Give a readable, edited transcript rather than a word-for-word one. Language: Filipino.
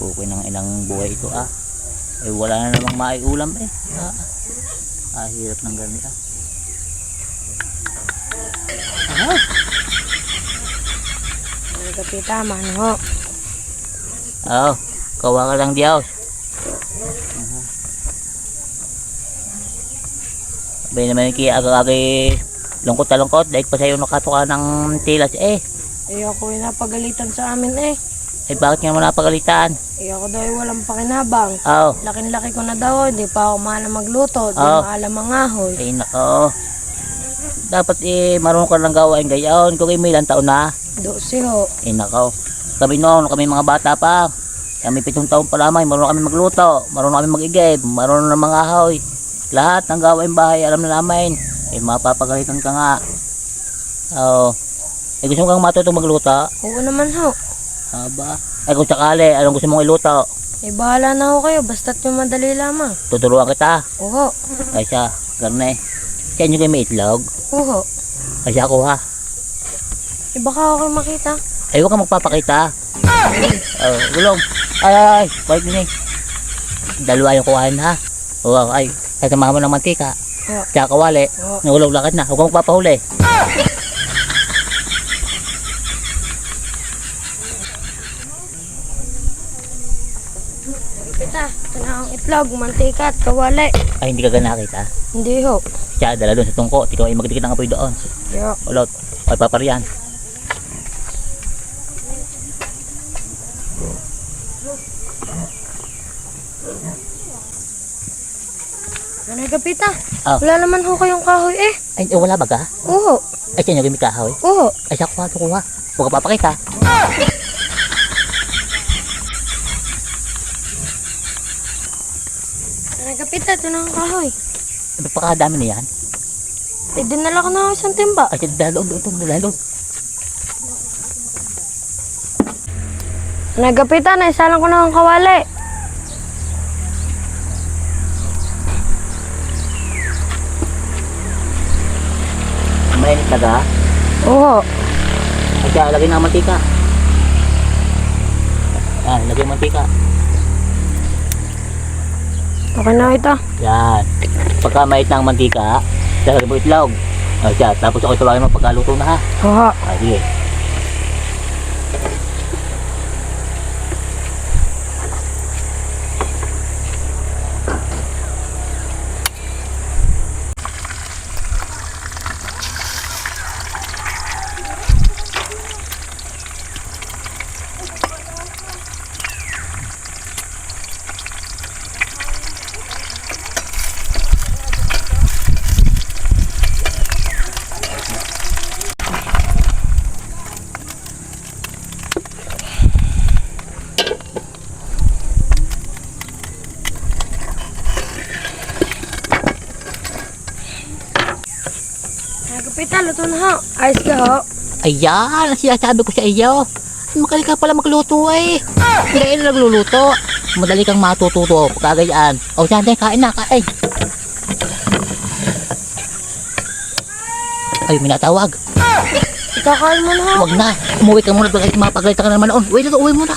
Okay ng ilang buhay ito Eh wala na namang maiulam hirap ng ganito Kapita, mano. Kawa ka lang Diyos. Abay naman kaya agad-agad lungkot na lungkot dahil pa sa'yo nakatuka ng tilas Ako napagalitan sa amin bakit nga mo napagalitan? Ako daw walang pakinabang. Laking-laki ko na daw, di pa ako maalam magluto, di maalam mangahoy. Nako. Dapat marunong ka lang gawain gayon. Kung may ilang taon na? 12 ho. Nako. Kami noon, kami mga bata pa. Kami 7 taon pa lamang, marunong kami magluto, marunong kami mag-igib, marunong na mangahoy. Lahat ng gawain bahay alam na namin. Mapapagalitan ka nga. Gusto mo kang matutong magluto? Oo naman ho. Kung sakali, anong gusto mong iluto? Bahala na ho kayo, basta't yung madali lamang. Tuturuan kita. Oo. Ay siya, garne. Sa inyo kayo may itlog? Oo. Ay siya ako Baka ako kayo makita. Huwag kang magpapakita. Gulong. Ay, balik din Dalawa yung kuhain sasamahan mo ng mantika. Tsaka kawali. Nahulaw lakad na. Huwag kang magpapahuli. Ito na ang itlog, mantika at kawali. Hindi ka nakita? Hindi ho. Siya, dala doon sa tungko. Ikaw ay magdikit ng apoy doon. Ulot. Papariyan. Kapita, wala naman ho kayong kahoy Wala ba ka? Oo. Siya nyo gamit kahoy? Oo. Siya kuha. Huwag ka papakita. Kapita, ito na ang kahoy. Pakadami na yan. Dinala ko na ako isang timba. Siya, dalo. Kapita, naisalang ko na ang kawali. Mainit na ka? Oo. Siya, lagay na ang mantika. Lagay ang mantika. Okay na ito. Yan. Pagka mait na ang mantika, lagay mo itlog. Siya, tapos ako tawagin mo pagkaluto na Oo. Sige. Kapita, luto na ho. Ayos ka ho. Ayan, sinasabi ko sa iyo. Magaling ka pala magluto Hindi na nagluluto. Madali kang matututo pagkagayaan. Siya, kain na, kain. May natawag. Ikakain mo na ho. Huwag na. Umuwi ka muna. Mapagalitan ka na naman noon. Uwi mo na.